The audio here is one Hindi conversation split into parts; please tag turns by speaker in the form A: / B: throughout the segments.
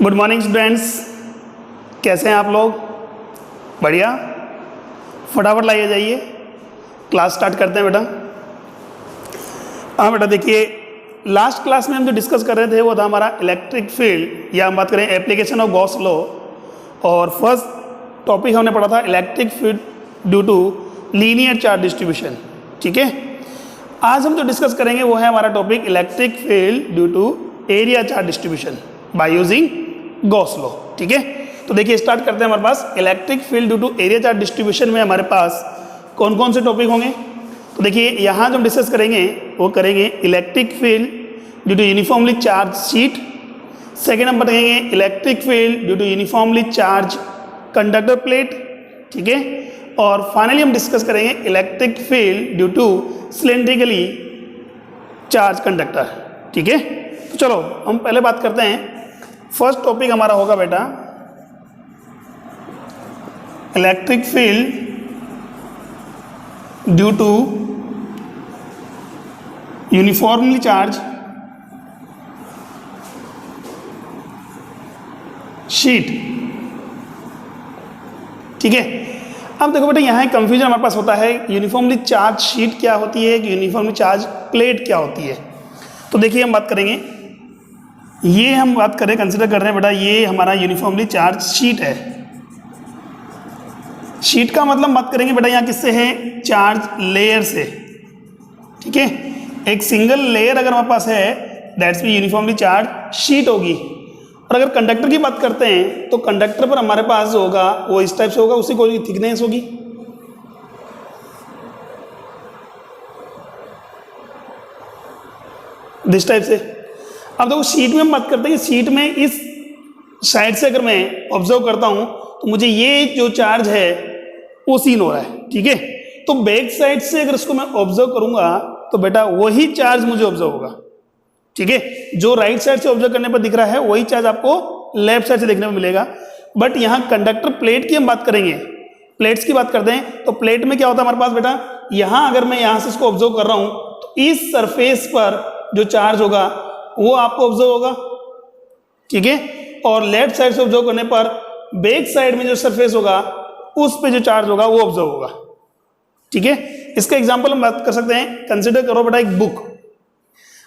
A: गुड मॉर्निंग स्टूडेंट्स, कैसे हैं आप लोग? बढ़िया। फटाफट लाइए जाइए, क्लास स्टार्ट करते हैं बेटा। हाँ बेटा, देखिए लास्ट क्लास में हम जो डिस्कस कर रहे थे वो था हमारा इलेक्ट्रिक फील्ड, या हम बात करें एप्लीकेशन ऑफ गॉस लॉ। और फर्स्ट टॉपिक हमने पढ़ा था electric field due to linear charge distribution. ठीक है, आज हम जो डिस्कस करेंगे वो है हमारा topic electric field due to area charge distribution by using Gauss law. ठीक है, तो देखिए स्टार्ट करते हैं। हमारे पास electric field due to area charge distribution में हमारे पास कौन कौन से टॉपिक होंगे? तो देखिए यहाँ जो हम डिस्कस करेंगे वो करेंगे electric field due to uniformly charge sheet. Second हम बताएंगे electric field due to uniformly charge conductor plate. ठीक है, और फाइनली हम डिस्कस करेंगे electric field due to cylindrically charge conductor. ठीक है, तो चलो हम पहले बात करते हैं। फर्स्ट टॉपिक हमारा होगा बेटा electric field due to uniformly charge sheet. ठीक है, अब देखो बेटा यहाँ कंफ्यूजन हमारे पास होता है, यूनिफॉर्मली चार्ज शीट क्या होती है, यूनिफॉर्मली चार्ज प्लेट क्या होती है। तो देखिए हम बात करेंगे, ये हम बात करें कंसिडर कर रहे हैं बेटा, ये हमारा यूनिफॉर्मली चार्ज शीट है। शीट का मतलब बात करेंगे बेटा यहाँ किससे है, चार्ज लेयर से। ठीक है, एक सिंगल लेयर अगर हमारे पास है that's mean uniformly charge sheet होगी। और अगर कंडक्टर की बात करते हैं तो कंडक्टर पर हमारे पास जो होगा वो इस टाइप से होगा, उसी को थिकनेस होगी। दिस टाइप से। अब देखो शीट में हम बात करते हैं, शीट में इस साइड से अगर मैं ऑब्जर्व करता हूं तो मुझे ये जो चार्ज है वो सीन हो रहा है। ठीक है, तो बैक साइड से अगर इसको मैं ऑब्जर्व करूंगा तो बेटा वही चार्ज मुझे ऑब्जर्व होगा। ठीक है, जो राइट साइड से ऑब्जर्व करने पर दिख रहा है वही चार्ज आपको लेफ्ट साइड से देखने को मिलेगा। बट यहाँ कंडक्टर प्लेट की हम बात करेंगे, प्लेट्स की बात करते हैं तो प्लेट में क्या होता है हमारे पास बेटा, यहाँ अगर मैं यहाँ से इसको ऑब्जर्व कर रहा हूँ तो इस सरफेस पर जो चार्ज होगा वो आपको ऑब्जर्व होगा। ठीक है, और लेफ्ट साइड से ऑब्जर्व करने पर बैक साइड में जो सरफेस होगा उस पे जो चार्ज होगा वो ऑब्जर्व होगा। ठीक है, इसका एग्जांपल हम बात कर सकते हैं। कंसीडर करो बेटा एक बुक,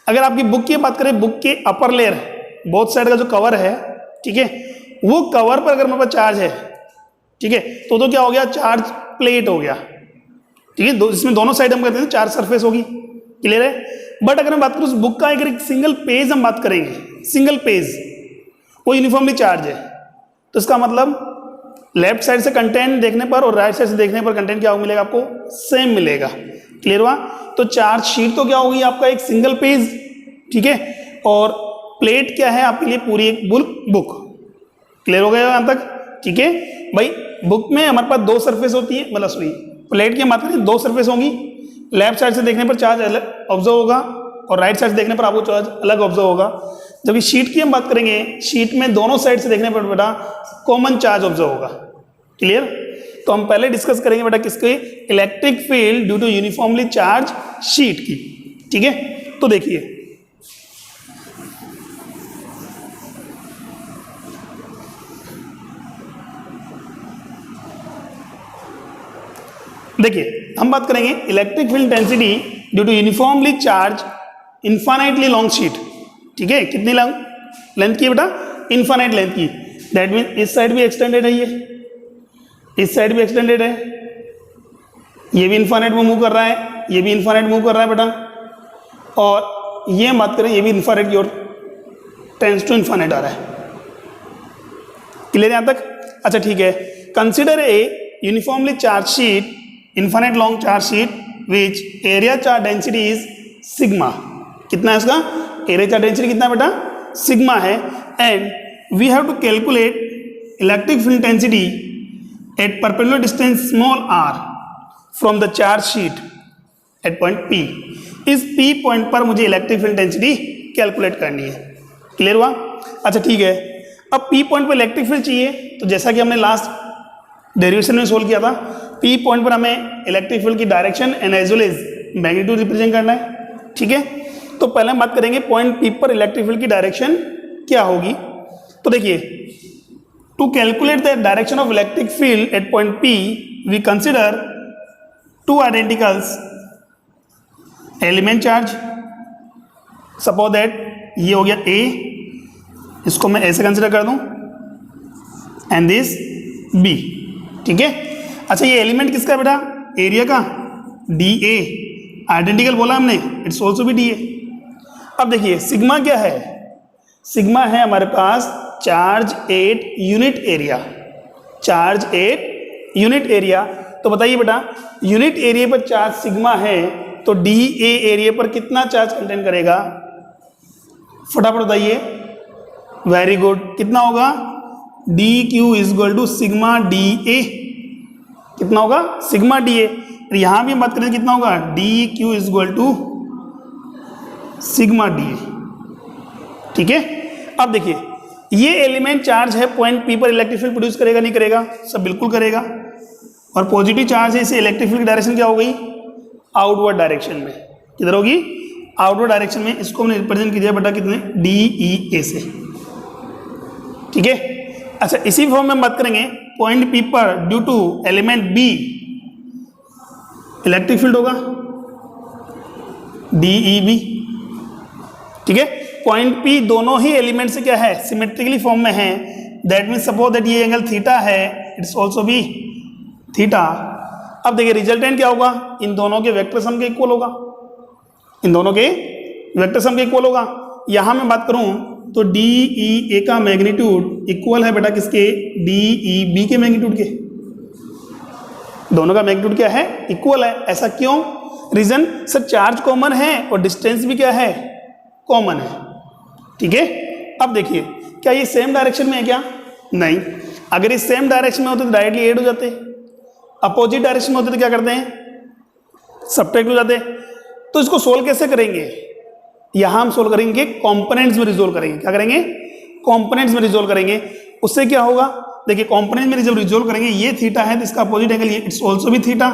A: अगर आपकी बुक की बात करें, बुक के अपर लेयर बोथ साइड का जो कवर है, ठीक है, वो कवर पर अगर हमारे पास चार्ज है, ठीक है, तो क्या हो गया, चार्ज प्लेट हो गया। ठीक है, इसमें दोनों साइड हम कहते हैं चार्ज सरफेस होगी। क्लियर है? बट अगर हम बात करें उस बुक का एक सिंगल पेज हम बात करेंगे, सिंगल पेज वो यूनिफॉर्मली चार्ज है, तो इसका मतलब लेफ्ट साइड से कंटेंट देखने पर और राइट साइड से देखने पर कंटेंट क्या मिलेगा आपको, सेम मिलेगा। क्लियर हुआ? तो चार्ज शीट तो क्या होगी आपका, एक सिंगल पेज। ठीक है, और प्लेट क्या है आपके लिए, पूरी एक बुक। क्लियर हो गया यहाँ तक? ठीक है भाई, बुक में हमारे पास दो सरफेस होती है, मतलब सॉरी प्लेट की हम बात करें दो सरफेस होंगी। लेफ्ट साइड से देखने पर चार्ज अलग ऑब्जर्व होगा और राइट साइड से देखने पर आपको चार्ज अलग ऑब्जर्व होगा। जबकि शीट की हम बात करेंगे, शीट में दोनों साइड से देखने पर बेटा कॉमन चार्ज ऑब्जर्व होगा। क्लियर? तो हम पहले डिस्कस करेंगे बेटा किसके, electric field due to uniformly charge sheet की। ठीक है, तो देखिए हम बात करेंगे electric field intensity due to uniformly charge infinitely long sheet. ठीक है, कितनी लेंथ की है बेटा, इनफाइनाइट लेंथ की। दैट मीन इस साइड भी एक्सटेंडेड है, ये इस साइड भी एक्सटेंडेड है, ये भी इनफाइनाइट में मूव कर रहा है, ये भी इनफाइनाइट मूव कर रहा है बेटा। और ये बात करें, ये भी इनफाइनाइट की ओर टेंस टू इनफाइनाइट आ रहा है। क्लियर यहाँ तक? अच्छा ठीक है, consider a uniformly charge sheet, infinite long charge sheet which area charge density is sigma. कितना है इसका एरिया चार्ज डेंसिटी, कितना बेटा, सिग्मा है। And we have to calculate electric field intensity at perpendicular distance small r from the charge sheet at point P। इस P पॉइंट पर मुझे इलेक्ट्रिक फील्ड इंटेंसिटी कैलकुलेट करनी है। क्लियर हुआ? अच्छा ठीक है, अब P पॉइंट पर इलेक्ट्रिक फील्ड चाहिए, तो जैसा कि हमने लास्ट डेरिवेशन में सोल्व किया था, P पॉइंट पर हमें इलेक्ट्रिक फील्ड की direction and as well as magnitude represent करना है। ठीक है, तो पहले हम बात करेंगे पॉइंट P पर इलेक्ट्रिक फील्ड की डायरेक्शन क्या होगी। तो देखिए, to calculate the direction of electric field at point P we consider two identicals element charge. Suppose that ये हो गया A, इसको मैं ऐसे कंसिडर कर दूं, एंड दिस B, ठीक है। अच्छा, ये एलिमेंट किसका है बेटा? एरिया का, DA। आइडेंटिकल बोला हमने, इट्स ऑल्सो भी DA। अब देखिए सिग्मा क्या है? सिग्मा है हमारे पास charge at unit area, charge at unit area. तो बताइए बेटा, यूनिट एरिया पर चार्ज सिग्मा है तो DA एरिया पर कितना चार्ज कंटेन करेगा? फटाफट बताइए। वेरी गुड, कितना होगा? DQ is equal to sigma DA। कितना होगा? Sigma DA। यहां भी हम बात करें कितना होगा? DQ is equal to sigma DA, ठीक है। अब देखिए, ये एलिमेंट चार्ज है पॉइंट P पर इलेक्ट्रिक फील्ड प्रोड्यूस करेगा नहीं करेगा? सब बिल्कुल करेगा। और पॉजिटिव चार्ज है, इसे इलेक्ट्रिक फील्ड की डायरेक्शन क्या हो गई? आउटवर्ड डायरेक्शन में। किधर होगी? आउटवर्ड डायरेक्शन में। इसको हमने रिप्रेजेंट किया बेटा कितने? DEA से, ठीक है। अच्छा, इसी फॉर्म में हम बात करेंगे पॉइंट P पर due to element B electric field होगा DEB, ठीक है। पॉइंट P दोनों ही एलिमेंट से क्या है? सिमेट्रिकली फॉर्म में है। दैट मीन सपोज दैट ये एंगल थीटा है, इट्स ऑल्सो भी थीटा। अब देखिए रिजल्टेंट क्या होगा? इन दोनों के वेक्टर सम के इक्वल होगा, इन दोनों के वेक्टर सम के इक्वल होगा। यहां मैं बात करूं तो DEA का मैग्नीट्यूड इक्वल है बेटा किसके? DEB के मैग्नीट्यूड के। दोनों का मैग्नीट्यूड क्या है? इक्वल है। ऐसा क्यों? रीजन सर, चार्ज कॉमन है और डिस्टेंस भी क्या है? कॉमन है, ठीक है। अब देखिए, क्या ये सेम डायरेक्शन में है क्या? नहीं। अगर ये सेम डायरेक्शन में होते तो डायरेक्टली ऐड हो जाते, अपोजिट डायरेक्शन में होते तो क्या करते हैं? सब्ट्रैक्ट हो जाते। तो इसको सोल्व कैसे करेंगे? यहां हम सोल्व करेंगे कंपोनेंट्स में रिजोल्व करेंगे। क्या करेंगे? कंपोनेंट्स में रिजोल्व करेंगे। उससे क्या होगा? देखिए, कंपोनेंट में जब रिजोल्व करेंगे, ये थीटा है तो इसका अपोजिट एंगल ये इट्स ऑल्सो भी थीटा,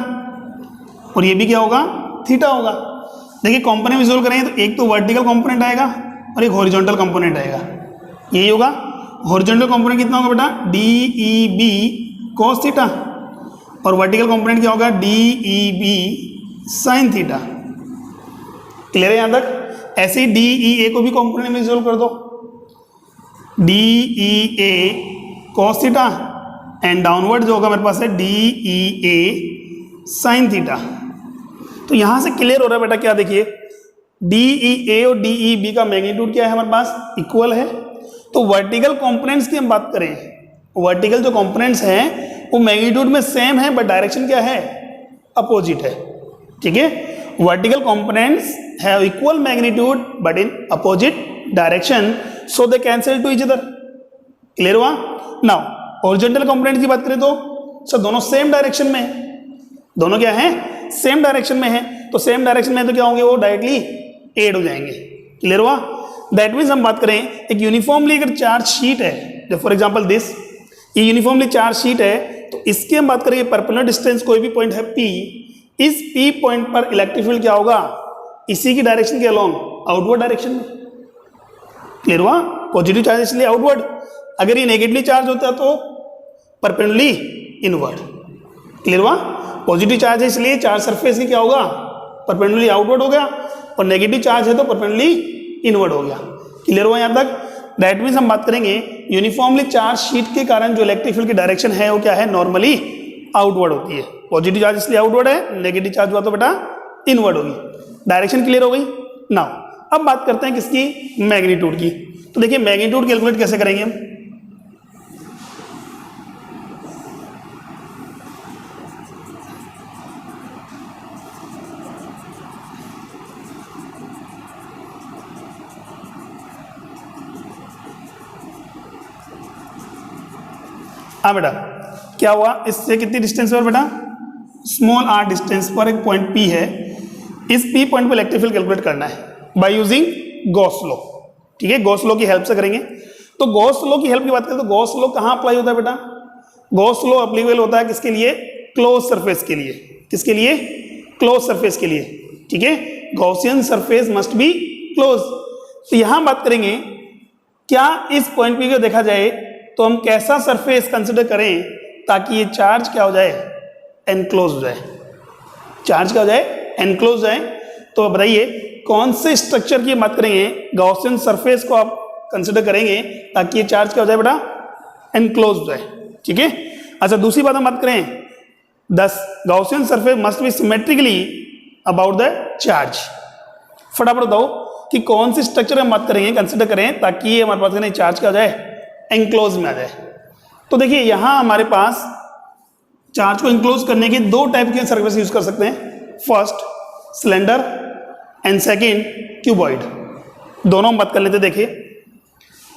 A: और ये भी क्या होगा? थीटा होगा। देखिए, कंपोनेंट में रिजोल्व करेंगे तो एक तो वर्टिकल कंपोनेंट आएगा और एक हॉरिजॉन्टल कंपोनेंट आएगा। यही होगा। हॉरिजॉन्टल कंपोनेंट कितना होगा बेटा? DEB cos थीटा, और वर्टिकल कंपोनेंट क्या होगा? DEB sin theta. क्लियर है यहां तक? ऐसे ही DEA को भी कंपोनेंट में रिजोल्व कर दो, DEA cos theta, and downward जो होगा मेरे पास है DEA sin थीटा। तो यहां से क्लियर हो रहा है बेटा क्या? देखिए, DEA और DEB का मैग्नीट्यूड क्या है हमारे पास? इक्वल है। तो वर्टिकल कंपोनेंट्स की हम बात करें, वर्टिकल जो कंपोनेंट्स हैं वो मैग्नीट्यूड में सेम है बट डायरेक्शन क्या है? अपोजिट है, ठीक है। Vertical components have equal magnitude but in opposite direction, so they cancel two each other. Clear हुआ? नाउ हॉरिजॉन्टल कंपोनेंट की बात करें तो सर दोनों सेम डायरेक्शन में है। दोनों क्या है? सेम डायरेक्शन में है। तो सेम डायरेक्शन में तो क्या होंगे? वो डायरेक्टली ऐड हो जाएंगे। क्लियर हुआ? दैट मीन्स हम बात करें एक यूनिफॉर्मली अगर चार्ज शीट है, जो फॉर एग्जांपल दिस, ये यूनिफॉर्मली चार्ज शीट है, तो इसकी हम बात करेंगे परपेंडिकुलर डिस्टेंस कोई भी पॉइंट है P, इस P पॉइंट पर इलेक्ट्रिक फील्ड क्या होगा? इसी की डायरेक्शन के अलोंग आउटवर्ड डायरेक्शन में। क्लियर हुआ? पॉजिटिव चार्ज इसलिए आउटवर्ड, अगर ये नेगेटिवली चार्ज होता है तो परपेंडिकुलरली इनवर्ड। क्लियर हुआ? पॉजिटिव चार्ज है इसलिए चार्ज सरफेस की क्या होगा? परपेंडिकुलरली आउटवर्ड हो गया, और नेगेटिव चार्ज है तो परपेंडिकुलरली इनवर्ड हो गया। क्लियर हुआ यहां तक? दैट मीन्स हम बात करेंगे यूनिफॉर्मली चार्ज शीट के कारण जो इलेक्ट्रिक फील्ड की डायरेक्शन है वो क्या है? नॉर्मली आउटवर्ड होती है। पॉजिटिव चार्ज इसलिए आउटवर्ड है, नेगेटिव चार्ज हुआ तो बेटा इनवर्ड होगी। डायरेक्शन क्लियर हो गई? नाउ अब बात करते हैं किसकी? मैग्नीट्यूड की। तो देखिए, मैग्नीट्यूड कैलकुलेट कैसे करेंगे हम? हाँ बेटा, क्या हुआ? इससे कितनी डिस्टेंस पर बेटा? स्मॉल r डिस्टेंस पर एक पॉइंट P है। इस P पॉइंट पर इलेक्ट्रिक फील्ड कैलकुलेट करना है बाय यूजिंग गॉस लॉ, ठीक है। गॉस लॉ की हेल्प से करेंगे। तो गॉस लॉ की हेल्प की बात करें तो गॉस लॉ कहाँ अप्लाई होता है बेटा? गॉस लॉ अप्लीकेबल होता है किसके लिए? क्लोज सरफेस के लिए। किसके लिए? क्लोज सरफेस के लिए, ठीक है। Gaussian surface must be close. तो यहां बात करेंगे क्या इस पॉइंट पी को देखा जाए तो हम कैसा सरफेस कंसिडर करें ताकि ये चार्ज क्या हो जाए, एनक्लोज हो जाए, चार्ज क्या हो जाए, एनक्लोज हो जाए। तो बताइए कौन से स्ट्रक्चर की बात करेंगे, गॉसियन सरफेस को आप कंसिडर करेंगे ताकि ये चार्ज क्या हो जाए बेटा, एनक्लोज हो जाए, ठीक है। अच्छा दूसरी बात हम बात करें, दस Gaussian surface must be symmetrically about the charge. फटाफट बताओ कि कौन सी स्ट्रक्चर हम बात करेंगे, कंसिडर करें ताकि ये हमारे पास चार्ज क्या हो जाए, एनक्लोज में आ जाए। तो देखिए यहां हमारे पास चार्ज को इंक्लोज करने के दो टाइप के सरफेस यूज कर सकते हैं, first cylinder and second cuboid. दोनों हम बात कर लेते हैं। देखिए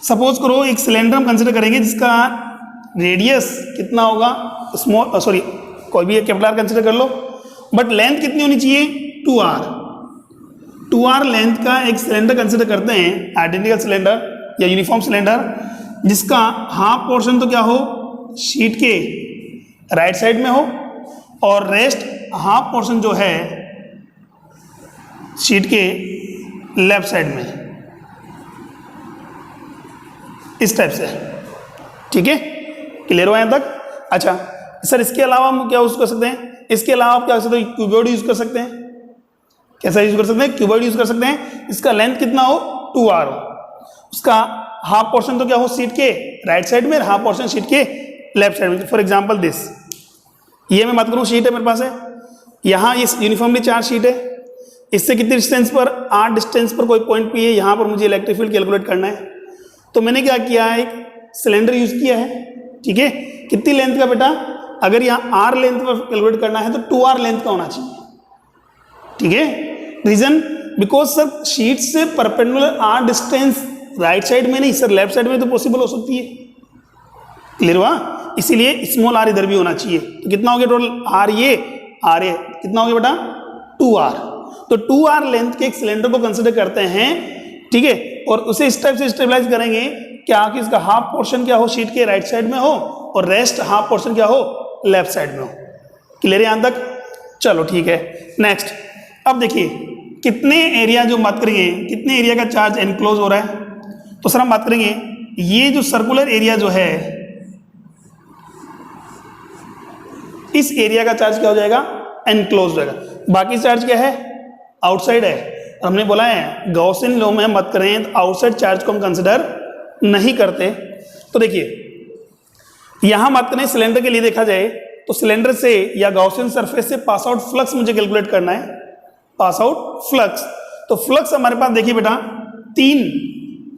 A: सपोज करो एक सिलेंडर हम कंसिडर करेंगे जिसका रेडियस कितना होगा, स्मॉल सॉरी कोई भी एक कैपिटल कंसिडर कर लो, बट लेंथ कितनी होनी चाहिए, 2r। 2r लेंथ का एक सिलेंडर कंसिडर करते हैं, आइडेंटिकल सिलेंडर या यूनिफॉर्म सिलेंडर, जिसका हाफ पोर्शन तो क्या हो, शीट के राइट साइड में हो और रेस्ट हाफ पोर्शन जो है शीट के लेफ्ट साइड में, इस टाइप से, ठीक है। क्लियर हो यहां तक? अच्छा सर इसके अलावा हम क्या यूज कर सकते हैं, इसके अलावा आप क्या कर सकते हैं, क्यूबॉइड यूज कर सकते हैं। कैसा यूज कर सकते हैं, क्यूबॉइड यूज कर सकते हैं। इसका लेंथ कितना हो, 2r हो, उसका हाफ पोर्शन तो क्या हो, शीट के राइट साइड में, हाफ पोर्शन शीट के लेफ्ट साइड में। फॉर एग्जांपल दिस, ये मैं बात करूं शीट है मेरे पास है, यहाँ ये यूनिफॉर्मली चार्ज शीट है, इससे कितनी डिस्टेंस पर, 8 डिस्टेंस पर कोई पॉइंट पी है, यहाँ पर मुझे इलेक्ट्रिक फील्ड कैलकुलेट करना है। तो मैंने क्या किया है, एक सिलेंडर यूज किया है, ठीक है। कितनी लेंथ का बेटा, अगर यहाँ r लेंथ पर कैलकुलेट करना है तो 2r लेंथ का होना चाहिए, ठीक है। रीजन बिकॉज सर शीट से perpendicular r distance right side में नहीं सर, लेफ्ट साइड में तो पॉसिबल हो सकती है। क्लियर हुआ? इसीलिए स्मॉल r इधर भी होना चाहिए। तो कितना हो गया टोटल, r ये कितना हो गया बेटा, 2r। तो 2r लेंथ के एक सिलेंडर को कंसिडर करते हैं, ठीक है, और उसे इस टाइप से स्टेबलाइज करेंगे क्या कि इसका हाफ पोर्शन क्या हो, शीट के राइट साइड में हो और रेस्ट हाफ पोर्शन क्या हो, लेफ्ट साइड में हो। क्लियर है यहां तक? चलो ठीक है। नेक्स्ट अब देखिए कितने एरिया जो बात करेंगे, कितने एरिया का चार्ज एनक्लोज हो रहा है। तो सर हम बात करेंगे ये जो सर्कुलर एरिया जो है, इस एरिया का चार्ज क्या हो जाएगा, एनक्लोज हो जाएगा। बाकी चार्ज क्या है, आउटसाइड है। हमने बोला है गॉसियन लॉ में हम बात करें तो आउटसाइड चार्ज को हम कंसिडर नहीं करते। तो देखिए यहां बात करें सिलेंडर के लिए देखा जाए तो सिलेंडर से या गॉसियन सरफेस से पास आउट फ्लक्स मुझे कैलकुलेट करना है, पास आउट फ्लक्स। तो फ्लक्स हमारे पास देखिए बेटा 3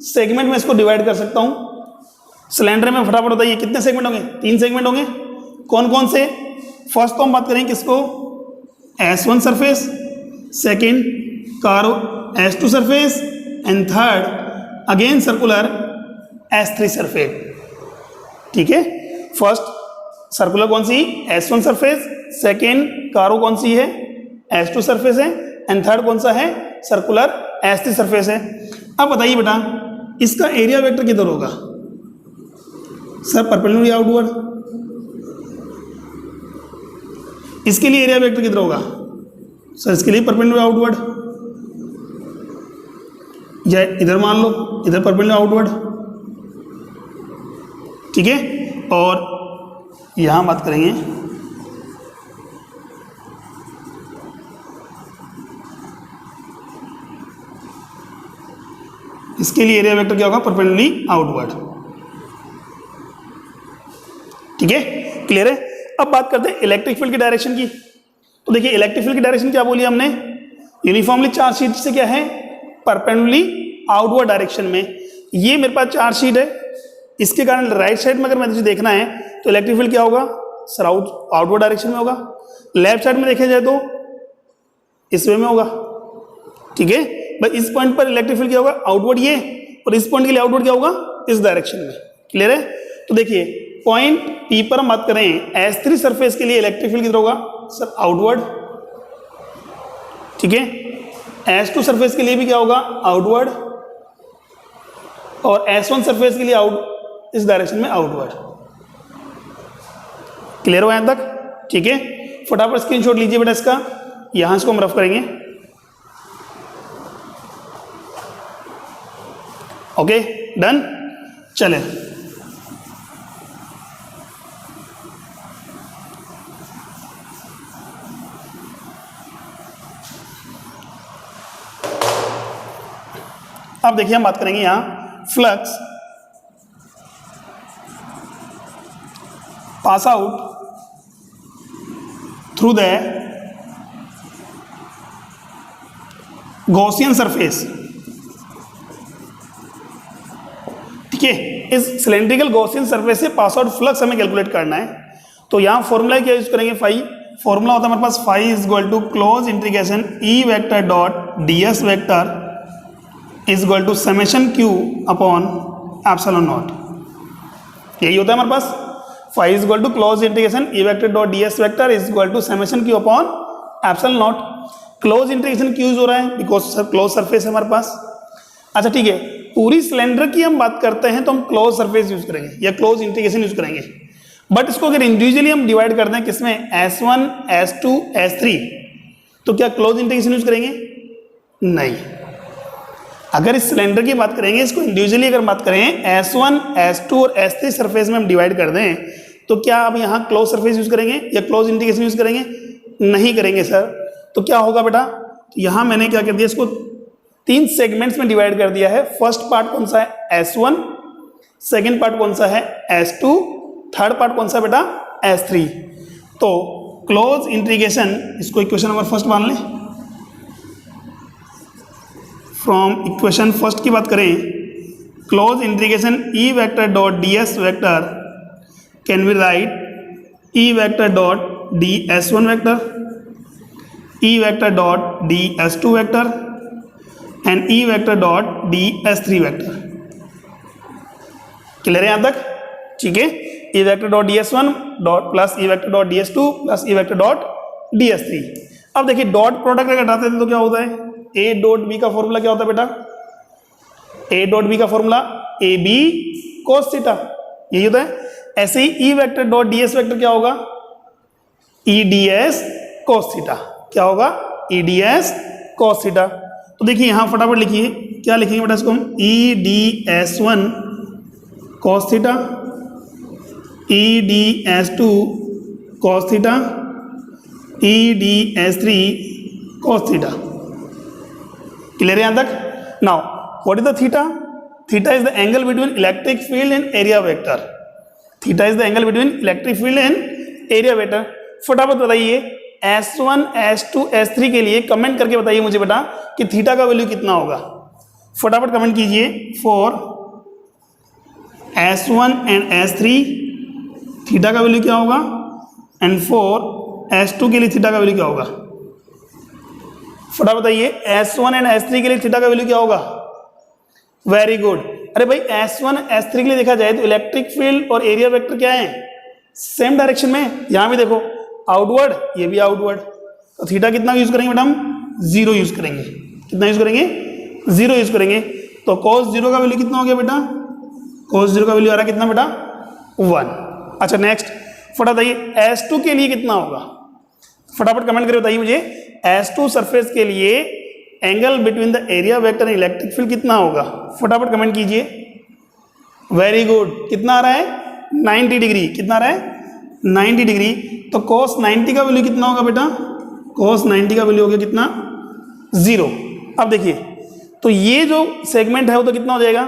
A: सेगमेंट में इसको डिवाइड कर सकता हूं। सिलेंडर में फटाफट बताइए कितने सेगमेंट होंगे, 3 सेगमेंट होंगे। कौन कौन से? फर्स्ट तो हम बात करें किसको, S1 सरफेस, सेकेंड कारो S2 surface and third again circular S3 surface, ठीक है। फर्स्ट सर्कुलर कौन सी, S1 सरफेस, सेकेंड कारो कौन सी है, S2 सरफेस है एंड थर्ड कौन सा है, सर्कुलर S3 सरफेस है। अब बताइए बेटा इसका एरिया वेक्टर किधर होगा, सर परपेंडिकुलर आउटवर्ड। इसके लिए एरिया वेक्टर किधर होगा, सर इसके लिए परपेंडिकुलर आउटवर्ड, या इधर मान लो इधर परपेंडिकुलर आउटवर्ड, ठीक है। और यहां बात करेंगे इसके लिए एरिया वेक्टर क्या होगा, परपेंडिकुलरली आउटवर्ड, ठीक है। क्लियर है? अब बात करते हैं इलेक्ट्रिक फील्ड की डायरेक्शन की। तो देखिए इलेक्ट्रिक फील्ड की डायरेक्शन क्या बोली हमने, यूनिफॉर्मली चार्ज शीट से क्या है, परपेंडिकुलरली आउटवर्ड डायरेक्शन में। ये मेरे पास चार्ज शीट है, इसके कारण राइट साइड में अगर मुझे देखना है तो इलेक्ट्रिक फील्ड क्या होगा, सर आउटवर्ड डायरेक्शन में होगा। लेफ्ट साइड में देखा जाए तो इस वे में होगा, ठीक है। बस इस पॉइंट पर इलेक्ट्रिक फील्ड क्या होगा, आउटवर्ड ये, और इस पॉइंट के लिए आउटवर्ड क्या होगा, इस डायरेक्शन में। क्लियर है? तो देखिए पॉइंट P पर हम बात करें S3 सरफेस के लिए इलेक्ट्रिक फील्ड किधर होगा, सर आउटवर्ड, ठीक है। S2 सरफेस के लिए भी क्या होगा, आउटवर्ड, और S1 सरफेस के लिए इस डायरेक्शन में आउटवर्ड। क्लियर हो यहां तक? ठीक है। फटाफट स्क्रीनशॉट लीजिए बेटा इसका, यहां इसको हम रफ करेंगे। Okay done. चले, अब देखिए हम बात करेंगे यहां flux pass out through the Gaussian surface. ठीक है, इस सिलेंड्रिकल गॉसियन सरफेस से पास आउट फ्लक्स हमें कैलकुलेट करना है। तो यहां फॉर्मूला क्या यूज करेंगे, फाई। फॉर्मूला होता है हमारे पास phi is equal to close integration E vector dot ds vector is equal to summation q upon epsilon naught. यही होता है हमारे पास। Phi is equal to close integration E vector dot ds vector is equal to summation q upon epsilon naught. Close integration क्यों यूज हो रहा है, बिकॉज क्लोज सरफेस है हमारे पास। अच्छा ठीक है, पूरी सिलेंडर की हम बात करते हैं तो हम क्लोज सरफेस यूज करेंगे या क्लोज इंटीग्रेशन यूज करेंगे। बट इसको अगर इंडिविजुअली हम डिवाइड कर दें किसमें, S1 S2 S3, तो क्या क्लोज इंटीग्रेशन यूज करेंगे, नहीं। अगर इस सिलेंडर की बात करेंगे, इसको इंडिविजुअली अगर बात करें S1 S2 और S3 सरफेस में हम डिवाइड कर दें, तो क्या आप यहाँ क्लोज सरफेस यूज करेंगे या क्लोज इंटीग्रेशन यूज करेंगे, नहीं करेंगे सर। तो क्या होगा बेटा, तो यहां मैंने क्या कर दिया, इसको 3 सेगमेंट्स में डिवाइड कर दिया है। फर्स्ट पार्ट कौन सा है, S1, सेकंड पार्ट कौन सा है, S2, थर्ड पार्ट कौन सा बेटा, S3। तो क्लोज इंटीग्रेशन, इसको इक्वेशन नंबर फर्स्ट मान लें। फ्रॉम इक्वेशन फर्स्ट की बात करें, close integration E vector dot ds vector can be right E vector dot ds1 vector, E vector dot ds2 vector and E vector dot ds3 vector। Clear है यहां तक, ठीक है। E vector dot ds1 dot plus E vector dot ds2 plus E vector dot ds3। अब देखिए डॉट प्रोडक्ट अगर हटाते हैं तो क्या होता है, A डॉट B का फॉर्मूला क्या होता है बेटा, A डॉट B का फॉर्मूला AB cos थीटा, यही होता है। ऐसे ही E vector dot ds vector क्या होगा, E ds cos थीटा, क्या होगा, EDS cos थीटा। तो देखिए यहां फटाफट लिखिए, क्या लिखेंगे बेटा इसको हम, EDS1 cos theta, EDS2 cos theta, EDS3 cos theta. Clear है यहां तक। Now what is the theta, theta is the angle between electric field and area vector. Theta is the angle between electric field and area vector. फटाफट बताइए S1 S2 S3 के लिए कमेंट करके बताइए मुझे बेटा कि थीटा का वैल्यू कितना होगा। फटाफट कमेंट कीजिए, for S1 and S3 theta का वैल्यू क्या होगा, एंड फॉर S2 के लिए थीटा का वैल्यू क्या होगा। फटाफट बताइए S1 एंड S3 के लिए थीटा का वैल्यू क्या होगा। Very good. अरे भाई S1 S3 के लिए देखा जाए तो इलेक्ट्रिक फील्ड और एरिया वेक्टर क्या है, सेम डायरेक्शन में। यहां भी देखो आउटवर्ड, ये भी आउटवर्ड। तो थीटा कितना यूज करेंगे बेटा हम, 0 यूज करेंगे। कितना यूज करेंगे, 0 यूज करेंगे। तो cos 0 का वैल्यू कितना हो गया बेटा, cos 0 का वैल्यू आ रहा है कितना बेटा, 1। अच्छा नेक्स्ट फटाफट बताइए S2 के लिए कितना होगा, फटाफट कमेंट करके बताइए मुझे। S2 सरफेस के लिए angle between the area vector and electric field कितना होगा, फटाफट कमेंट कीजिए। Very good. कितना आ रहा है, 90 डिग्री। कितना आ रहा है, 90 डिग्री। तो cos 90 का वैल्यू कितना होगा बेटा, cos 90 का वैल्यू हो गया कितना, 0। अब देखिए तो ये जो सेगमेंट है वो तो कितना हो जाएगा,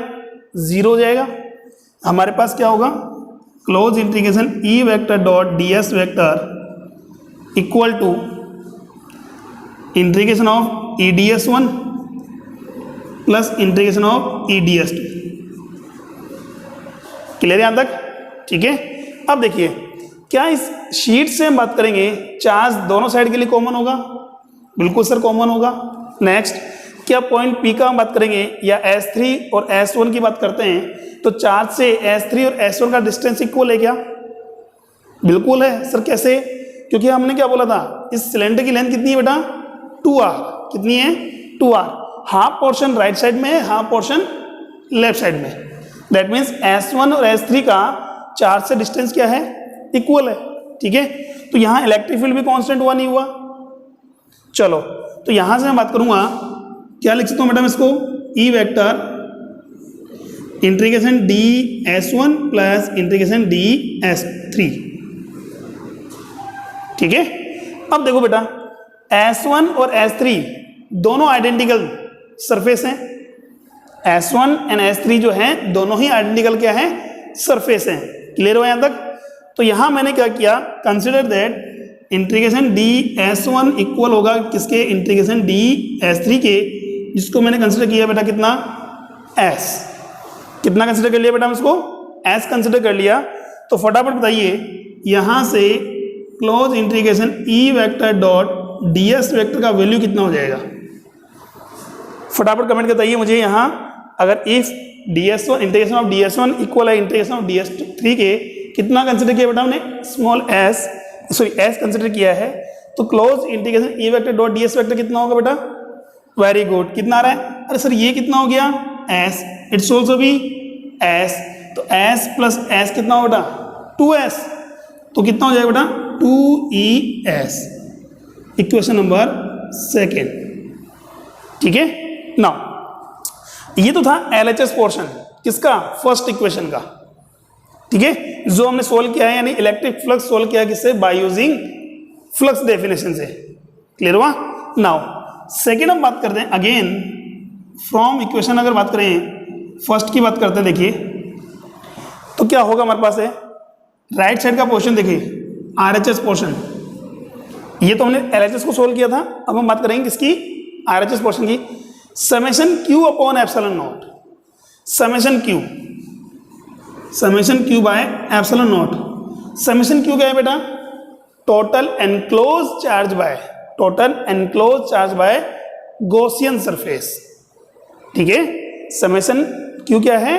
A: 0 हो जाएगा। हमारे पास क्या होगा, close integration E vector dot ds vector equal to integration of EDS1 plus integration of EDS2। Clear है यहां तक, ठीक है। अब देखिए क्या इस शीट से हम बात करेंगे, चार्ज दोनों साइड के लिए कॉमन होगा, बिल्कुल सर कॉमन होगा। नेक्स्ट क्या पॉइंट P का हम बात करेंगे या S3 और S1 की बात करते हैं तो चार्ज से S3 और S1 का डिस्टेंस इक्वल है क्या, बिल्कुल है सर। कैसे, क्योंकि हमने क्या बोला था, इस सिलेंडर की लेंथ कितनी है बेटा, 2r। कितनी है, 2r। Half portion right side में है, हाफ पोर्शन लेफ्ट साइड में। दैट मीन्स S1 और S3 का चार्ज से डिस्टेंस क्या है, इक्वल है, ठीक है। तो यहां इलेक्ट्रिक फील्ड भी कांस्टेंट हुआ नहीं हुआ। चलो तो यहां से मैं बात करूंगा, क्या लिख सकता हूं बेटा मैं इसको, E vector integration ds1 plus integration ds3, ठीक है। अब देखो बेटा S1 और S3 दोनों आइडेंटिकल सरफेस हैं, S1 एंड S3 जो हैं दोनों ही आइडेंटिकल क्या हैं, सरफेस हैं। क्लियर हो यहां तक? तो यहां मैंने क्या किया, consider that integration ds1 equal होगा किसके, इंटीग्रेशन ds3 के, जिसको मैंने कंसिडर किया बेटा कितना, s। कितना कंसिडर कर लिया बेटा हम इसको, s कंसिडर कर लिया। तो फटाफट बताइए यहां से close integration e vector dot ds vector का वैल्यू कितना हो जाएगा, फटाफट कमेंट कर बताइए मुझे। यहां अगर if ds1 integration of ds1 equal है इंटीग्रेशन ऑफ ds3 के, कितना कंसिडर किया बेटा हमने, small s, sorry s consider किया है। तो close integration e vector dot ds vector कितना होगा बेटा, वेरी गुड, कितना आ रहा है, अरे सर ये कितना हो गया, s, इट्स ऑल्सो भी s, तो s प्लस s कितना होगा बेटा, 2s, तो कितना हो जाएगा बेटा 2es, इक्वेशन नंबर सेकेंड, ठीक है। नाउ ये तो था LHS पोर्शन किसका, फर्स्ट इक्वेशन का, ठीक है, जो हमने सोल्व किया है, यानी इलेक्ट्रिक फ्लक्स सोल्व किया किससे, बाय यूजिंग फ्लक्स डेफिनेशन से। क्लियर हुआ? नाउ सेकेंड हम बात करते हैं अगेन फ्रॉम इक्वेशन, अगर बात करें फर्स्ट की बात करते हैं, देखिए तो क्या होगा हमारे पास है, राइट साइड का पोर्शन देखिए RHS पोर्शन, ये तो हमने LHS को सोल्व किया था, अब हम बात करेंगे किसकी, RHS पोर्शन की। Summation Q upon epsilon not, summation Q bye epsilon not. Summation Q क्या है बेटा, total enclose charge by Gaussian surface, ठीक है। समेशन Q क्या है,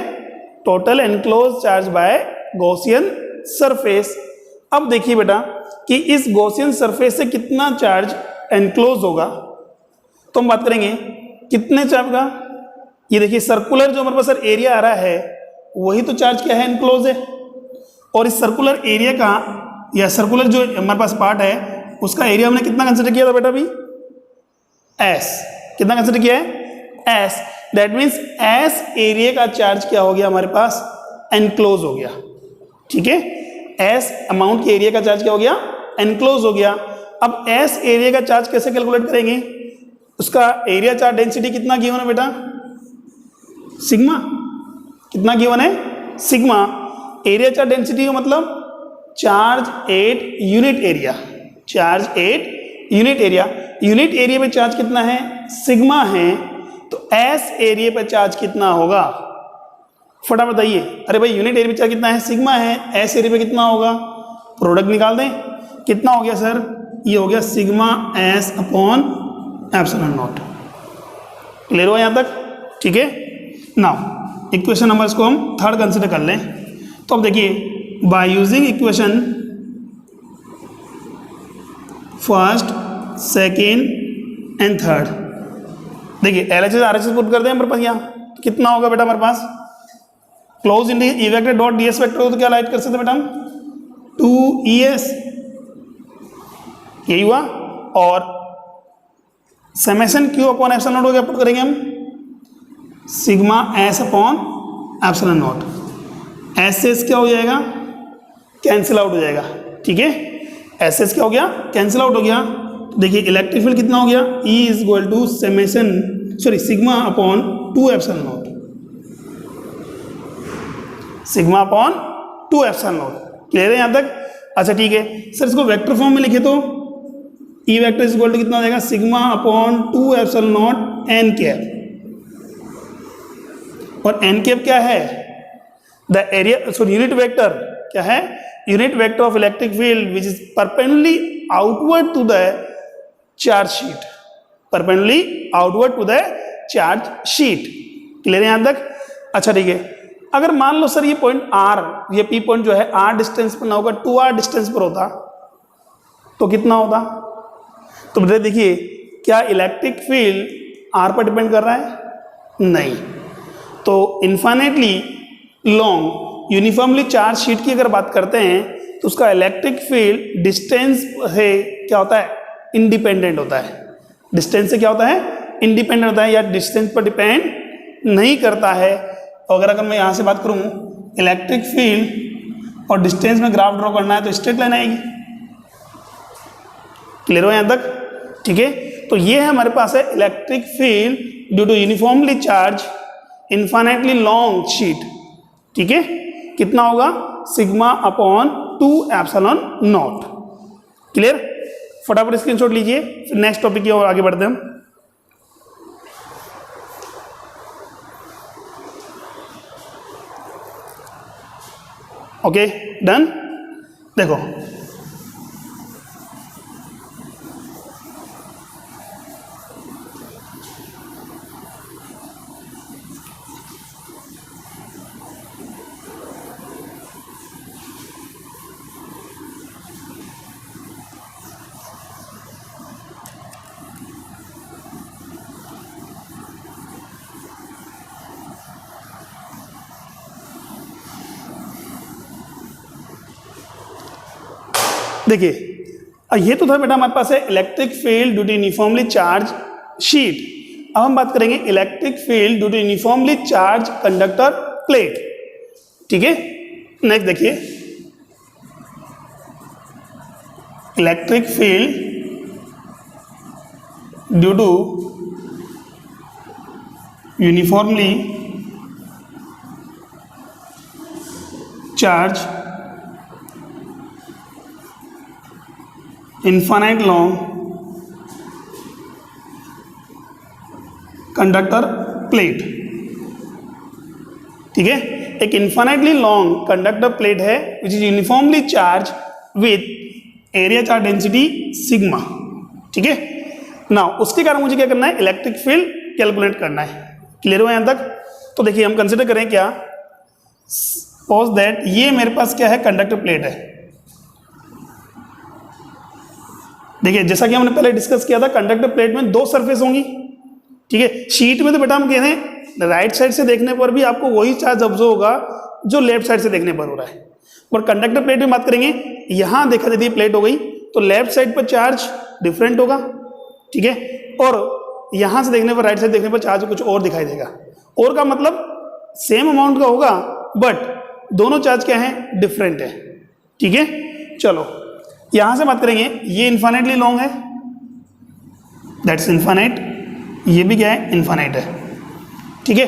A: total enclose charge by Gaussian surface. अब देखिए बेटा कि इस गॉसियन सरफेस से कितना चार्ज एनक्लोज होगा, तो हम बात करेंगे कितने चार्ज का, ये देखिए सर्कुलर जो हमारे पास सर एरिया आ रहा है वही तो चार्ज क्या है, एनक्लोज है, और इस सर्कुलर एरिया का या सर्कुलर जो हमारे पास पार्ट है उसका एरिया हमने कितना कंसिडर किया था बेटा अभी, s, कितना कंसिडर किया है, s, that means s area का चार्ज क्या हो गया हमारे पास, एनक्लोज हो गया, ठीक है। s अमाउंट के एरिया का चार्ज क्या हो गया, एनक्लोज हो गया। अब s एरिया का चार्ज कैसे कैलकुलेट करेंगे, उसका एरिया चार्ज डेंसिटी कितना गिवन है बेटा, सिग्मा, कितना गिवन है, सिग्मा। एरिया चार्ज डेंसिटी का मतलब charge at unit area, charge at unit area, unit area पे चार्ज कितना है, सिग्मा है, तो s एरिया पे चार्ज कितना होगा, फटाफट बताइए। अरे भाई यूनिट एरिया पे चार्ज कितना है, सिग्मा है, s एरिया पे कितना होगा, प्रोडक्ट निकाल दें, कितना हो गया सर, ये हो गया sigma s upon epsilon naught. Clear हो यहां तक, ठीक है। नाउ इक्वेशन नंबर इसको हम थर्ड कंसिडर कर लें, तो अब देखिए by using equation first, second and third, देखिए LHS RHS पुट कर दें हमारे पास, यहाँ तो कितना होगा बेटा हमारे पास, close integration E vector dot ds vector तो क्या राइट कर सकते बेटा हम, 2es, यही हुआ, और summation Q upon epsilon not हो गया, पुट करेंगे हम sigma s upon epsilon naught, S क्या हो जाएगा, कैंसिल आउट हो जाएगा, ठीक है, एस क्या हो गया, कैंसिल आउट हो गया। तो देखिए इलेक्ट्रिक फील्ड कितना हो गया, E is equal to sigma upon 2 epsilon naught, sigma upon 2 epsilon naught. Clear है यहां तक? अच्छा ठीक है सर, इसको वेक्टर फॉर्म में लिखे तो E vector is equal to कितना हो जाएगा, sigma upon 2 epsilon naught n cap, और एन कैप क्या है, the area, sorry unit vector क्या है, unit vector of electric field which is perpendicularly outward to the charge sheet, perpendicularly outward to the charge sheet. Clear है यहां तक? अच्छा ठीक है, अगर मान लो सर ये पॉइंट R, ये P पॉइंट जो है R डिस्टेंस पर ना होगा, 2R डिस्टेंस पर होता तो कितना होता, तो बेटा देखिए क्या इलेक्ट्रिक फील्ड R पर डिपेंड कर रहा है, नहीं, तो infinitely long uniformly charge sheet की अगर बात करते हैं तो उसका इलेक्ट्रिक फील्ड डिस्टेंस है क्या होता है, इंडिपेंडेंट होता है, डिस्टेंस से क्या होता है, इंडिपेंडेंट होता है, या डिस्टेंस पर डिपेंड नहीं करता है। तो अगर मैं यहाँ से बात करूँ इलेक्ट्रिक फील्ड और डिस्टेंस में ग्राफ ड्रॉ करना है तो स्ट्रेट लाइन आएगी। क्लियर हो यहाँ तक? ठीक है, तो ये है हमारे पास है electric field due to uniformly charge infinitely long sheet. ठीक है, कितना होगा? Sigma upon 2 epsilon naught. Clear? फटाफट स्क्रीनशॉट लीजिए, फिर नेक्स्ट टॉपिक की ओर आगे बढ़ते हैं हम। Okay done. देखो देखिए, ये तो था बेटा हमारे पास है electric field due to uniformly charge sheet. अब हम बात करेंगे electric field due to uniformly charge conductor plate. ठीक है, नेक्स्ट देखिए, electric field due to uniformly charge infinite long conductor plate. ठीक है, एक इनफाइनाइटली लॉन्ग कंडक्टर प्लेट है which is uniformly charge with area charge density sigma. ठीक है, नाउ उसके कारण मुझे क्या करना है? इलेक्ट्रिक फील्ड कैलकुलेट करना है। क्लियर हुआ यहां तक? तो देखिए हम कंसिडर करें क्या, सपोज दैट ये मेरे पास क्या है? कंडक्टर प्लेट है। देखिए जैसा कि हमने पहले डिस्कस किया था, कंडक्टर प्लेट में 2 सरफेस होंगी। ठीक है, शीट में तो बेटा हम कह रहे हैं राइट साइड से देखने पर भी आपको वही चार्ज ऑब्जर्व होगा जो लेफ्ट साइड से देखने पर हो रहा है। और कंडक्टर प्लेट में बात करेंगे, यहां देखा जाती है प्लेट हो गई तो लेफ्ट साइड पर चार्ज डिफरेंट होगा। ठीक है, और यहां से देखने पर, राइट साइड देखने पर चार्ज कुछ और दिखाई देगा। और का मतलब सेम अमाउंट का होगा बट दोनों चार्ज क्या है? डिफरेंट है। ठीक है, चलो यहां से बात करेंगे, ये इनफाइनाइटली लॉन्ग है, दैट्स इनफाइनाइट, ये भी क्या है? इनफाइनाइट है। ठीक है,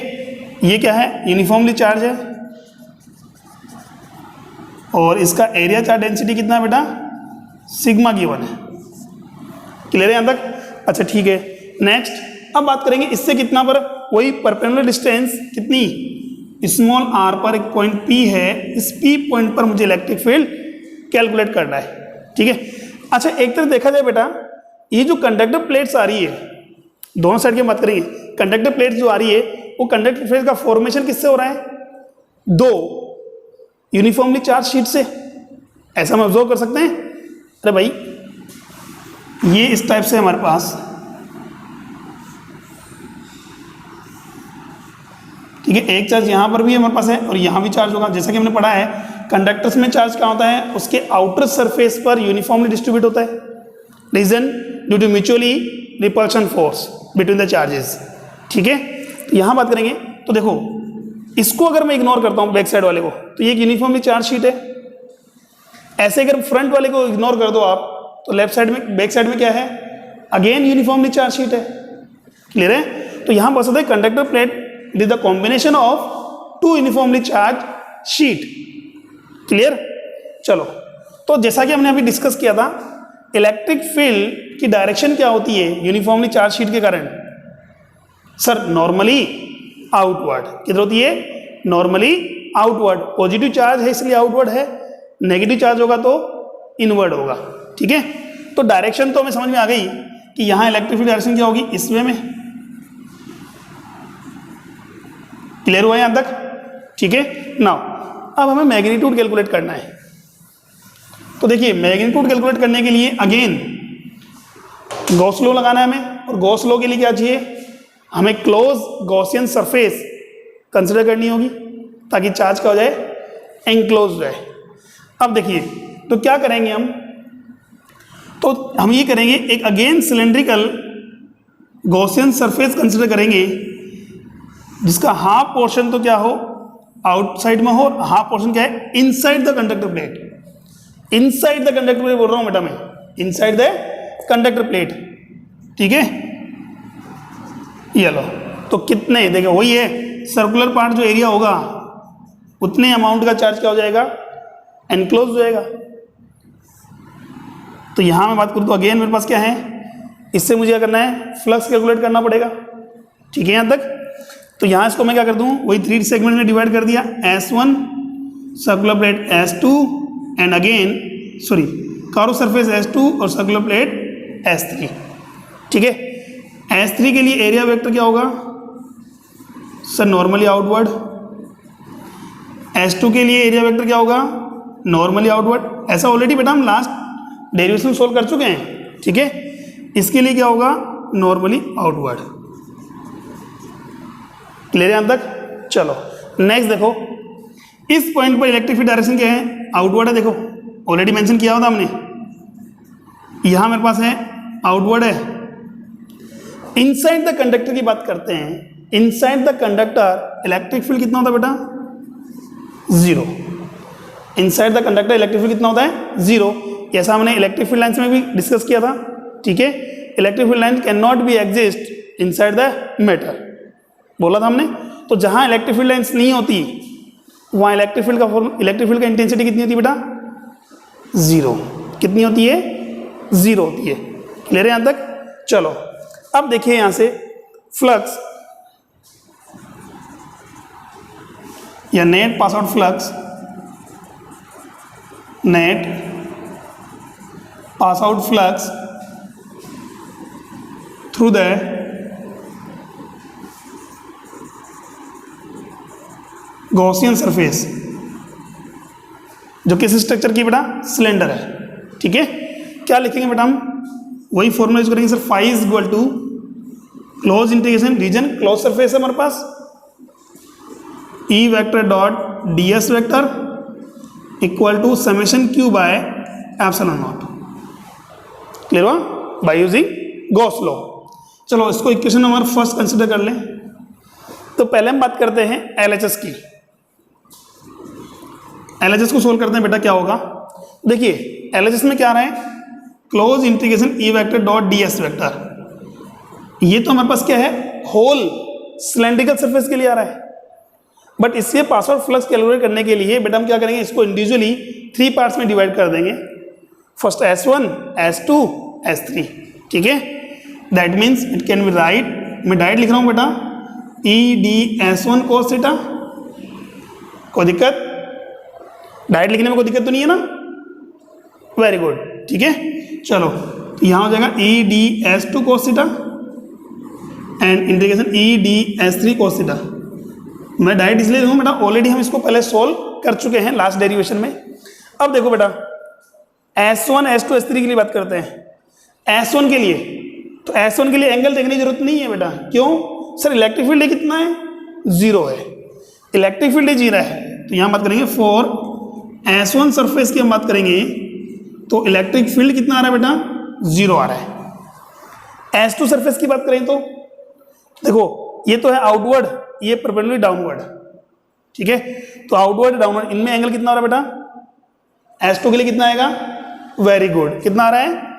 A: ये क्या है? यूनिफॉर्मली चार्ज है और इसका एरिया चार्ज डेंसिटी कितना है बेटा? सिग्मा गिवन है। क्लियर है यहां तक? अच्छा ठीक है, नेक्स्ट अब बात करेंगे इससे कितना पर, वही परपेंडिकुलर डिस्टेंस कितनी? स्मॉल आर पर एक पॉइंट पी है, इस पी पॉइंट पर मुझे इलेक्ट्रिक फील्ड कैलकुलेट करना है। ठीक है, अच्छा एक तरह देखा जाए बेटा, ये जो कंडक्टर प्लेट्स आ रही है, दोनों साइड की बात करेंगे, कंडक्टर प्लेट्स जो आ रही है वो कंडक्टर प्लेट का फॉर्मेशन किससे हो रहा है? 2 यूनिफॉर्मली चार्ज शीट से। ऐसा हम ऑब्जर्व कर सकते हैं। अरे भाई ये इस टाइप से हमारे पास, ठीक है, एक चार्ज यहां पर भी हमारे पास है और यहां भी चार्ज होगा। जैसा कि हमने पढ़ा है कंडक्टर्स में चार्ज क्या होता है? उसके आउटर सरफेस पर यूनिफॉर्मली डिस्ट्रीब्यूट होता है। Reason due to mutually repulsion force between the charges. ठीक है, तो यहां बात करेंगे तो देखो, इसको अगर मैं इग्नोर करता हूं बैक साइड वाले को, तो ये एक यूनिफॉर्मली चार्ज शीट है। ऐसे अगर फ्रंट वाले को इग्नोर कर दो आप, तो लेफ्ट साइड में, बैक साइड में क्या है? अगेन यूनिफॉर्मली चार्ज शीट है। क्लियर है? तो यहां बस होता है conductor plate is the combination of 2 uniformly charge sheet. Clear? चलो, तो जैसा कि हमने अभी डिस्कस किया था, इलेक्ट्रिक फील्ड की डायरेक्शन क्या होती है यूनिफॉर्मली चार्ज शीट के कारण? Sir normally outward. किधर होती है? Normally outward. पॉजिटिव चार्ज है इसलिए आउटवर्ड है, नेगेटिव चार्ज होगा तो इनवर्ड होगा। ठीक है, तो डायरेक्शन तो हमें समझ में आ गई कि यहां इलेक्ट्रिक फील्ड डायरेक्शन क्या होगी? इस वे में। क्लियर हुआ यहां तक? ठीक है, नाउ अब हमें मैग्नीट्यूड कैलकुलेट करना है। तो देखिए मैग्नीट्यूड कैलकुलेट करने के लिए अगेन गॉस लॉ लगाना है हमें, और गॉस लॉ के लिए क्या चाहिए? हमें क्लोज गॉसियन सरफेस कंसिडर करनी होगी ताकि चार्ज क्या हो जाए? एनक्लोज हो जाए। अब देखिए तो क्या करेंगे हम? तो हम ये करेंगे, एक again cylindrical Gaussian surface consider करेंगे जिसका हाफ पोर्शन तो क्या हो, आउटसाइड में हो, हाफ पोर्शन क्या है, inside the conductor plate. Inside the conductor plate बोल रहा हूं बेटा मैं, इनसाइड द कंडक्टर प्लेट, ठीक है। ये लो, तो कितने, देखो वही है, सर्कुलर पार्ट जो एरिया होगा उतने अमाउंट का चार्ज क्या हो जाएगा, एनक्लोज हो जाएगा। तो यहां मैं बात करूं तो अगेन मेरे पास क्या है, इससे मुझे क्या करना है, फ्लक्स कैलकुलेट करना पड़ेगा, ठीक है यहां तक। तो यहां इसको मैं क्या कर दूं, वही 3 सेगमेंट में डिवाइड कर दिया, S1 circular plate S2 and again sorry curve surface S2 और सर्कुलर प्लेट S3, ठीक है। S3 के लिए एरिया वेक्टर क्या होगा सर, नॉर्मली आउटवर्ड। S2 के लिए एरिया वेक्टर क्या होगा, नॉर्मली आउटवर्ड। ऐसा ऑलरेडी बेटा हम लास्ट डेरिवेशन सोल्व कर चुके हैं, ठीक है। इसके लिए क्या होगा, नॉर्मली आउटवर्ड। क्लियर है यहां तक। चलो नेक्स्ट देखो, इस पॉइंट पर इलेक्ट्रिक फील्ड डायरेक्शन क्या है, आउटवर्ड है। देखो ऑलरेडी मेंशन किया होता हमने, यहां मेरे पास है आउटवर्ड है। इनसाइड द कंडक्टर की बात करते हैं, inside the conductor electric field कितना होता है बेटा, 0। Inside the conductor electric field कितना होता है, 0। ऐसा हमने इलेक्ट्रिक फील्ड लाइन्स में भी डिस्कस किया था, ठीक है। Electric field line can not be exist inside the matter, बोला था हमने। तो जहां इलेक्ट्रिक फील्ड लाइन्स नहीं होती वहां इलेक्ट्रिक फील्ड का इंटेंसिटी कितनी होती है बेटा, 0। कितनी होती है, 0 होती है। क्लियर है यहां तक। चलो अब देखिए यहां से फ्लक्स या net pass out flux, net pass out flux through the Gaussian surface, जो किस स्ट्रक्चर की बेटा, सिलेंडर है, ठीक है। क्या लिखेंगे बेटा हम, वही फॉर्मूला यूज करेंगे sir, phi is equal to close integration region, close surface है हमारे पास, E vector dot D S vector equal to summation Q by epsilon naught. Clear हुआ, बाय यूजिंग गॉस लॉ। चलो इसको इक्वेशन नंबर फर्स्ट कंसिडर कर लें। तो पहले हम बात करते हैं एलएचएस की। एलएचएस को सोल्व करते हैं बेटा, क्या होगा देखिए, एलएचएस में क्या आ रहा है, close integration E vector dot D S vector. ये तो हमारे पास क्या है, होल सिलेंड्रिकल सरफेस के लिए आ रहा है। बट इससे पास आउट फ्लक्स कैलकुलेट करने के लिए बेटा हम क्या करेंगे, इसको इंडिविजुअली 3 पार्ट्स में डिवाइड कर देंगे। फर्स्ट S1, S2, S3, ठीक है। That means it can be right, मैं डायरेक्ट लिख रहा हूं बेटा, E D S1 cos theta. कोई दिक्कत, डायरेक्ट लिखने में कोई दिक्कत तो नहीं है ना, वेरी गुड, ठीक है। चलो तो यहां हो जाएगा E D S2 cos theta and integration E D S3 cos theta. मैं डायरेक्ट इसलिए लिखूं बेटा, ऑलरेडी हम इसको पहले सोल्व कर चुके हैं लास्ट डेरिवेशन में। अब देखो बेटा, S1, S2, S3 के लिए बात करते हैं। S1 के लिए, तो S1 के लिए एंगल देखने की जरूरत नहीं है बेटा, क्यों सर, इलेक्ट्रिक फील्ड कितना है, 0 है, इलेक्ट्रिक फील्ड 0 है। तो यहां बात करेंगे फॉर S1 सरफेस की हम बात करेंगे, तो इलेक्ट्रिक फील्ड कितना आ रहा है बेटा, 0 आ रहा है। S2 सरफेस की बात करें तो देखो, ये तो है आउटवर्ड, ये परपेंडिकुलर डाउनवर्ड, ठीक है। तो आउटवर्ड डाउनवर्ड, इनमें एंगल कितना आ रहा है बेटा, S2 के लिए कितना आएगा, वेरी गुड, कितना आ रहा है,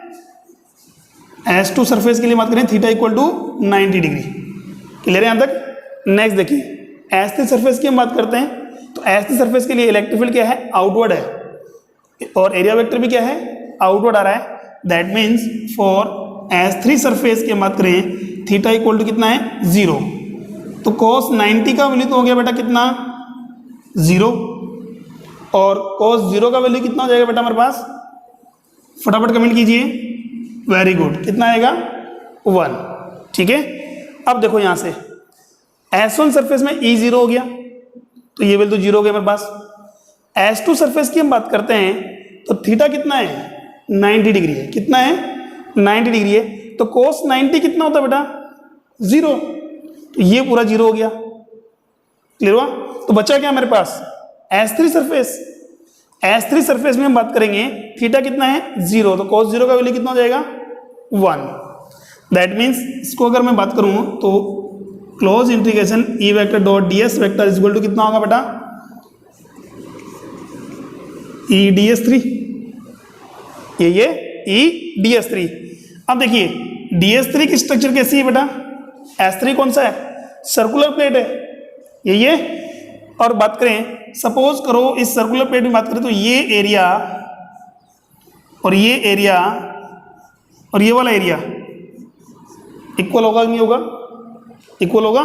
A: S2 सरफेस के लिए बात करें theta equal to 90 degree. Clear है यहां तक। नेक्स्ट देखिए, S3 सरफेस की हम बात करते हैं, तो S3 सरफेस के लिए इलेक्ट्रिक फील्ड क्या है, आउटवर्ड है, और एरिया वेक्टर भी क्या है, आउटवर्ड आ रहा है। That means for S3 surface की हम बात करें, थीटा इक्वल टू कितना है, 0। तो cos 90 का वैल्यू तो हो गया बेटा कितना, 0, और cos 0 का वैल्यू कितना हो जाएगा बेटा हमारे पास, फटाफट कमेंट कीजिए, वेरी गुड, कितना आएगा, 1, ठीक है। अब देखो यहां से S1 सरफेस में E0 हो गया, तो ये वैल्यू 0 हो गया मेरे पास। S2 सरफेस की हम बात करते हैं, तो थीटा कितना है, 90 डिग्री है, कितना है, 90 डिग्री है। तो cos 90 कितना होता है बेटा, 0, तो ये पूरा 0 हो गया। क्लियर हुआ। तो बचा क्या मेरे पास, S3 सरफेस। S3 सरफेस में हम बात करेंगे, थीटा कितना है, 0, तो cos 0 का वैल्यू कितना हो जाएगा, 1। दैट मीन्स इसको अगर मैं बात करूं तो close integration E vector dot D S vector is equal to कितना होगा बेटा, ई डी एस थ्री, ये ई डी एस थ्री। अब देखिए डी एस थ्री की स्ट्रक्चर कैसी है बेटा, एस थ्री कौन सा है, सर्कुलर प्लेट है ये। और बात करें, सपोज करो इस सर्कुलर प्लेट में बात करें तो ये एरिया और ये एरिया और ये वाला एरिया इक्वल होगा कि नहीं होगा, इक्वल होगा।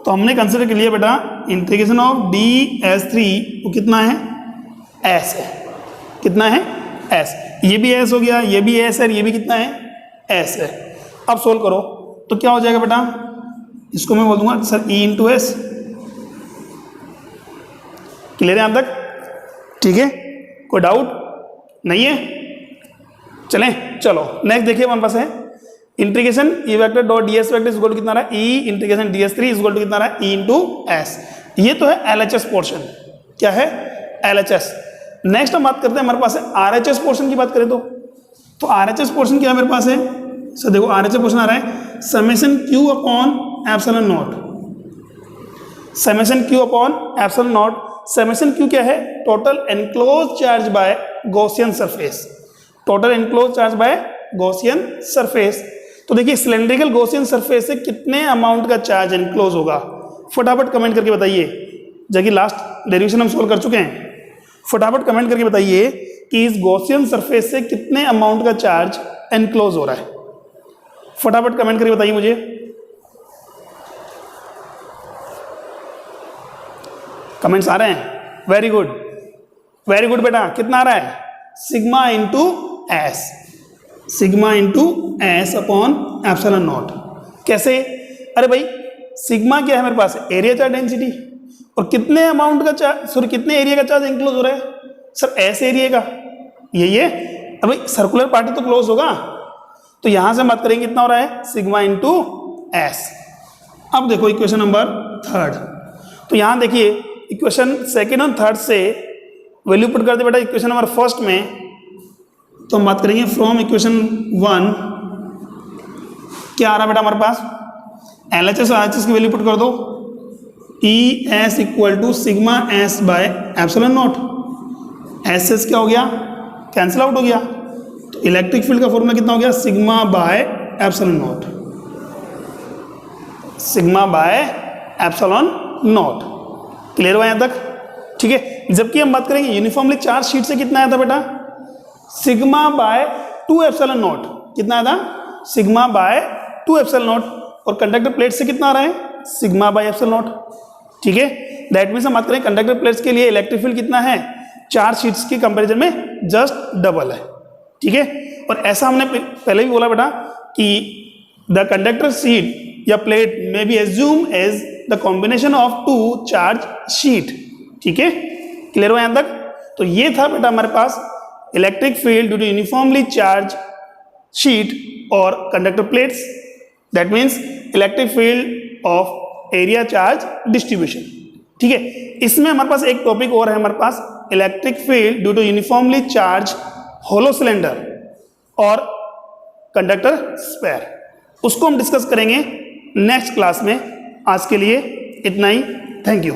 A: तो हमने कंसिडर कर लिया बेटा integration of D S three वो कितना है, एस है, कितना है एस, ये भी एस हो गया, ये भी एस है, ये भी कितना है एस है। अब सोल्व करो तो क्या हो जाएगा बेटा, इसको मैं बोल दूंगा sir E into S. Clear है यहां तक, ठीक है, कोई डाउट नहीं है। चलें, चलो नेक्स्ट देखिए हमारे पास है integration E vector dot D S vector is equal to कितना रहा, E integration D S three is equal to कितना रहा, ई इंटू एस। ये तो है एलएचएस पोर्शन, क्या है एलएचएस। नेक्स्ट हम बात करते हैं हमारे पास है आरएचएस पोर्शन की बात करें तो आरएचएस पोर्शन क्या मेरे पास है सर, देखो आरएचएस पोर्शन आ रहा है summation Q upon epsilon not, summation Q upon epsilon not. Summation Q क्या है, total enclose charge by Gaussian surface, total enclose charge by Gaussian surface. तो देखिए सिलेंड्रिकल गॉसियन सरफेस से कितने अमाउंट का चार्ज एनक्लोज होगा, फटाफट कमेंट करके बताइए। जबकि लास्ट डेरिवेशन हम सोल्व कर चुके हैं, फटाफट कमेंट करके बताइए कि इस गॉसियन सरफेस से कितने अमाउंट का चार्ज एनक्लोज हो रहा है, फटाफट कमेंट करके बताइए मुझे। कमेंट्स आ रहे हैं, वेरी गुड, वेरी गुड बेटा। कितना आ रहा है, sigma into S, sigma into S upon epsilon not. कैसे, अरे भाई सिग्मा क्या है मेरे पास, एरिया चार्ज डेंसिटी, और कितने अमाउंट का चार्ज, सॉरी कितने एरिया का चार्ज इंक्लोज हो रहा है सर, एस एरिया का, ये अब भाई सर्कुलर पार्ट तो क्लोज होगा, तो यहां से हम बात करेंगे कितना हो रहा है, सिग्मा इंटू एस। अब देखो इक्वेशन नंबर थर्ड, तो यहां देखिए इक्वेशन सेकेंड और थर्ड से वैल्यू पुट करते बेटा इक्वेशन नंबर फर्स्ट में, तो हम बात करेंगे फ्रॉम इक्वेशन वन क्या आ रहा है बेटा हमारे पास, एलएचएस और आरएचएस की वैल्यू पुट कर दो, E S equal to sigma S by epsilon naught. S S क्या हो गया, कैंसिल आउट हो गया, तो इलेक्ट्रिक फील्ड का फॉर्मूला कितना हो गया, sigma bye epsilon naught, sigma bye epsilon naught. Clear हुआ यहां तक, ठीक है। जबकि हम बात करेंगे यूनिफॉर्मली चार्ज शीट से कितना आया था बेटा, सिग्मा बाय 2 एप्सिलॉन नॉट, कितना आया था, सिग्मा बाय 2 एप्सिलॉन नॉट, और कंडक्टर प्लेट से कितना आ रहा है, सिग्मा बाय एप्सिलॉन नॉट, ठीक है। दैट मीन्स हम बात करें कंडक्टर प्लेट्स के लिए इलेक्ट्रिक फील्ड कितना है, चार्ज शीट्स के कंपैरिजन में जस्ट डबल है, ठीक है। और ऐसा हमने पहले भी बोला बेटा कि द कंडक्टर शीट या प्लेट में be assume as the combination of 2 charge sheet, ठीक है। क्लियर हुआ यहां तक, तो ये था बेटा हमारे पास electric field due to uniformly charge sheet और conductor plates, that means electric field of area charge distribution, ठीक है। इसमें हमारे पास एक टॉपिक और है हमारे पास, electric field due to uniformly charge hollow cylinder और कंडक्टर स्पेयर, उसको हम डिस्कस करेंगे नेक्स्ट क्लास में। आज के लिए इतना ही, थैंक यू।